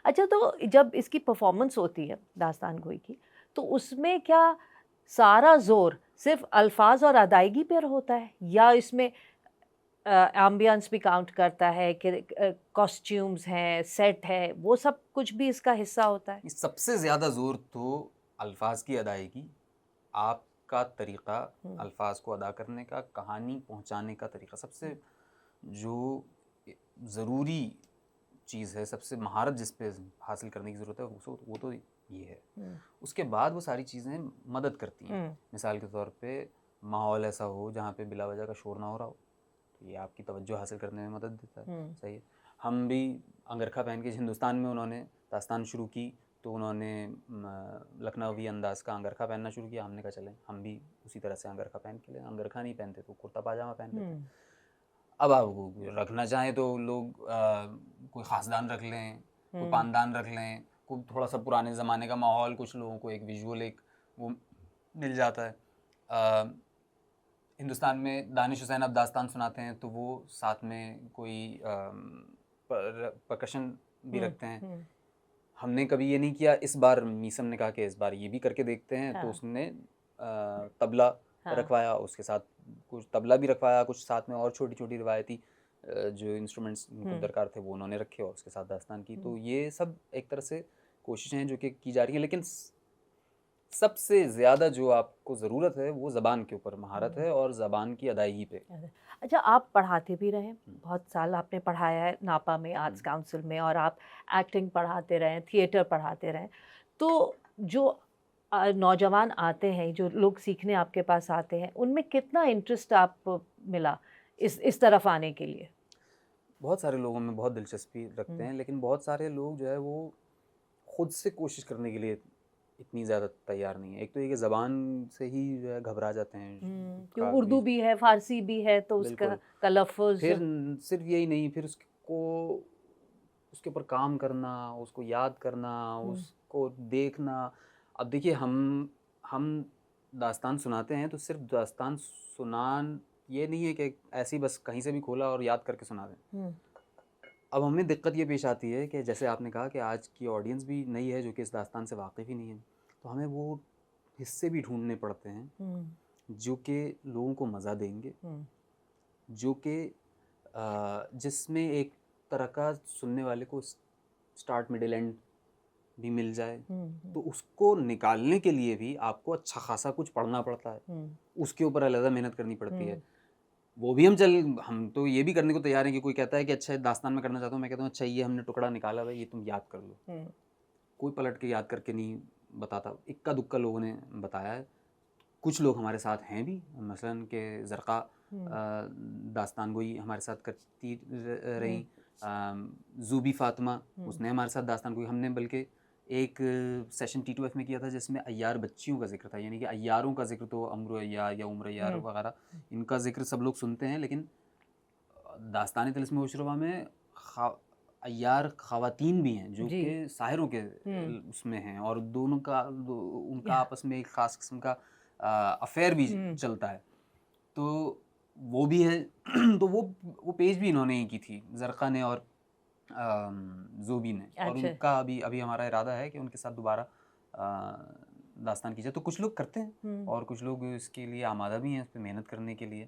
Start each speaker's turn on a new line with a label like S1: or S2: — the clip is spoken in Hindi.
S1: अच्छा, तो जब इसकी परफॉर्मेंस होती है दास्तान गोई की, तो उसमें क्या सारा ज़ोर सिर्फ़ अल्फ़ाज़ और अदायगी पर होता है या इसमें एम्बियंस भी काउंट करता है कि कॉस्ट्यूम्स हैं, सेट है, वो सब कुछ भी इसका हिस्सा होता है?
S2: सबसे ज़्यादा ज़ोर तो अल्फाज की अदायगी, आपका तरीक़ा
S1: हुँ,
S2: अल्फाज को अदा करने का, कहानी पहुंचाने का तरीक़ा, सबसे जो ज़रूरी चीज़ है, सबसे महारत जिस पे हासिल करने की ज़रूरत है वो तो ये है।
S1: हुँ,
S2: उसके बाद वो सारी चीज़ें मदद करती हैं।
S1: हुँ,
S2: मिसाल के तौर पे माहौल ऐसा हो जहाँ पे बिला वजह का शोर ना हो रहा हो, तो ये आपकी तवज्जो हासिल करने में मदद देता है।
S1: हुँ,
S2: सही है। हम भी अंगरखा पहन के हिंदुस्तान में उन्होंने दास्तान शुरू की, तो उन्होंने लखनवी अंदाज़ का अंगरखा पहनना शुरू किया। हमने कहा चलें हम भी उसी तरह से अंगरखा पहन के लें। अंगरखा नहीं पहनते तो कुर्ता पाजामा पहन लेते हैं।
S1: हुँ,
S2: अब आप वो रखना चाहें तो लोग कोई ख़ासदान रख लें, कोई
S1: हुँ,
S2: पानदान रख लें, कोई थोड़ा-सा पुराने ज़माने का माहौल, कुछ लोगों को एक विजुअल एक वो मिल जाता है। अ, हिंदुस्तान में दानिश हुसैन अब दास्तान सुनाते हैं तो वो साथ में कोई परकशन भी
S1: हुँ,
S2: रखते हैं।
S1: हुँ,
S2: हमने कभी ये नहीं किया, इस बार मीसम ने कहा कि इस बार ये भी करके देखते हैं, तो
S1: हाँ,
S2: उसने तबला
S1: हाँ,
S2: रखवाया, उसके साथ कुछ तबला भी रखवाया, कुछ साथ में और छोटी-छोटी रिवायती जो इंस्ट्रूमेंट्स उनको
S1: हुँ,
S2: दरकार थे वो उन्होंने रखे और उसके साथ दास्तान की।
S1: हुँ,
S2: तो ये सब एक तरह से कोशिशें हैं जो कि की जा रही हैं, लेकिन सबसे ज़्यादा जो आपको ज़रूरत है वो ज़बान के ऊपर महारत
S1: हुँ।
S2: है और ज़बान की अदायगी पे।
S1: अरे! अच्छा, आप पढ़ाते भी रहे,
S2: हुँ,
S1: बहुत साल आपने पढ़ाया है नापा में,
S2: हुँ,
S1: आर्ट्स काउंसिल में और आप एक्टिंग पढ़ाते रहे, थिएटर पढ़ाते रहे। तो जो नौजवान आते हैं, जो लोग सीखने आपके पास आते हैं, उनमें कितना इंटरेस्ट आप मिला इस तरफ आने के लिए?
S2: बहुत सारे लोगों में बहुत दिलचस्पी रखते
S1: हुँ,
S2: हैं, लेकिन बहुत सारे लोग जो है वो खुद से कोशिश करने के लिए इतनी ज़्यादा तैयार नहीं है। एक तो ये कि ज़बान से ही जो है घबरा जाते हैं
S1: हुँ, क्यों
S2: काफ़ी।
S1: उर्दू भी है, फ़ारसी भी है, तो उसका
S2: बिल्कुल।
S1: तलफ़्फ़ुज़।
S2: फिर सिर्फ़ यही नहीं, फिर उसको उसके ऊपर काम करना, उसको याद करना,
S1: हुँ,
S2: उसको देखना। अब देखिए हम दास्तान सुनाते हैं तो सिर्फ़ दास्तान सुनान ये नहीं है कि ऐसे ही बस कहीं से भी खोला और याद करके सुना दें।
S1: हुँ,
S2: अब हमें दिक्कत ये पेश आती है कि जैसे आपने कहा कि आज की ऑडियंस भी नई है जो कि इस दास्तान से वाक़िफ़ ही नहीं है। तो हमें वो हिस्से भी ढूँढने पड़ते हैं
S1: हुँ,
S2: जो कि लोगों को मज़ा देंगे,
S1: हुँ,
S2: जो कि जिसमें एक तरह का सुनने वाले को स्टार्ट, मिडल, एंड भी मिल जाए।
S1: हुँ, हुँ,
S2: तो उसको निकालने के लिए भी आपको अच्छा ख़ासा कुछ पढ़ना पड़ता है।
S1: हुँ,
S2: उसके ऊपर अलग मेहनत करनी पड़ती है।
S1: हुँ,
S2: वो भी हम तो ये भी करने को तैयार हैं कि कोई कहता है कि अच्छा दास्तान में करना चाहता हूँ, मैं कहता हूँ अच्छा ये हमने टुकड़ा निकाला है, ये तुम याद कर लो।
S1: हुँ,
S2: कोई पलट के याद करके नहीं बताता, इक्का-दुक्का लोगों ने बताया है। कुछ लोग हमारे साथ हैं भी, मसलन कि ज़रक़ा
S1: हुँ,
S2: दास्तान गोई हमारे साथ करती
S1: हुँ,
S2: रहीं। ज़ूबी फ़ातिमा,
S1: हुँ,
S2: उसने हमारे साथ दास्तान गोई, हमने बल्कि एक सेशन T2F में किया था जिसमें अय्यार बच्चियों का ज़िक्र था, यानी कि अय्यारों का ज़िक्र तो अम्र अय्यार या उम्र अय्यार
S1: हुँ,
S2: वग़ैरह इनका ज़िक्र सब लोग सुनते हैं, लेकिन दास्तान तिलिस्म व शुरबा में ख़ा अय्यार ख़वातीन भी हैं जो
S1: जी,
S2: कि साहिरों के
S1: हुँ,
S2: उसमें हैं और दोनों का उनका
S1: या
S2: आपस में एक ख़ास किस्म का अफ़ेयर भी
S1: हुँ,
S2: चलता है। तो वो भी है। तो वो पेज भी इन्होंने ही की थी, ज़रक़ा ने और ज़ोबी ने, और
S1: अच्छा,
S2: उनका अभी अभी हमारा इरादा है कि उनके साथ दोबारा दास्तान की जाए। तो कुछ लोग करते हैं
S1: हुँ,
S2: और कुछ लोग इसके लिए आमादा भी हैं, इस पे मेहनत करने के लिए।